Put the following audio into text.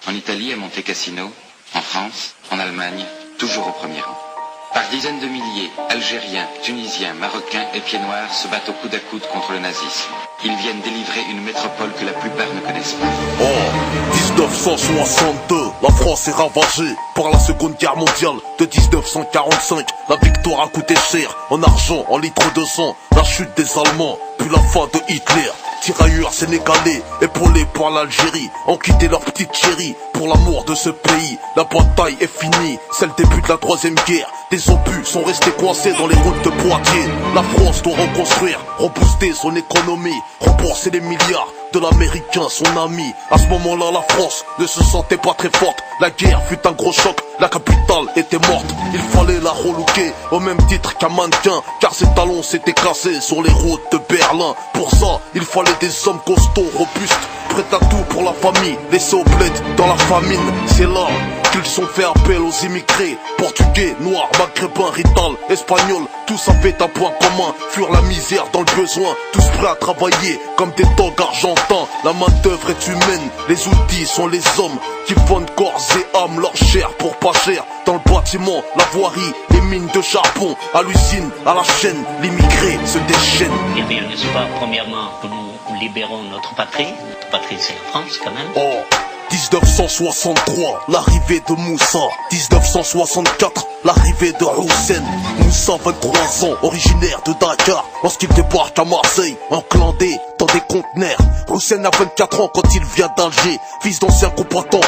En Italie, à Monte Cassino, en France, en Allemagne, toujours au premier rang. Par dizaines de milliers, Algériens, Tunisiens, Marocains et Pieds Noirs se battent au coude à coude contre le nazisme. Ils viennent délivrer une métropole que la plupart ne connaissent pas. Oh, 1962, la France est ravagée par la Seconde Guerre mondiale de 1945. La victoire a coûté cher, en argent, en litres de sang. La chute des Allemands, puis la fin de Hitler. Tirailleurs sénégalais, épaulés par l'Algérie, ont quitté leur petite chérie pour l'amour de ce pays. La bataille est finie, c'est le début de la troisième guerre. Des obus sont restés coincés dans les routes de Poitiers. La France doit reconstruire, rebooster son économie, rembourser les milliards de l'américain, son ami. À ce moment-là, la France ne se sentait pas très forte. La guerre fut un gros choc, la capitale était morte. Il fallait la relooker au même titre qu'un mannequin, car ses talons s'étaient cassés sur les routes de Berlin. Pour ça, il fallait des hommes costauds, robustes, prêts à tout pour la famille, laissés au bled dans la famine. C'est là qu'ils ont fait appel aux immigrés, portugais, noirs, maghrébins, rital, espagnols. Tous avaient un point commun, fuir la misère dans le besoin. Tous prêts à travailler comme des dogs argentins. La main d'œuvre est humaine, les outils sont les hommes qui vendent corps et âme, leur chair pour pas cher. Dans le bâtiment, la voirie, les mines de charbon, à l'usine, à la chaîne, l'immigré se déchaîne. Eh bien, n'est-ce pas, premièrement, que nous libérons notre patrie. Notre patrie, c'est la France, quand même. Oh, 1963, l'arrivée de Moussa. 1964, l'arrivée de Hussein. Moussa, 23 ans, originaire de Dakar. Lorsqu'il débarque à Marseille, enclandé dans des conteneurs. Hussein a 24 ans quand il vient d'Alger, fils d'ancien combattant.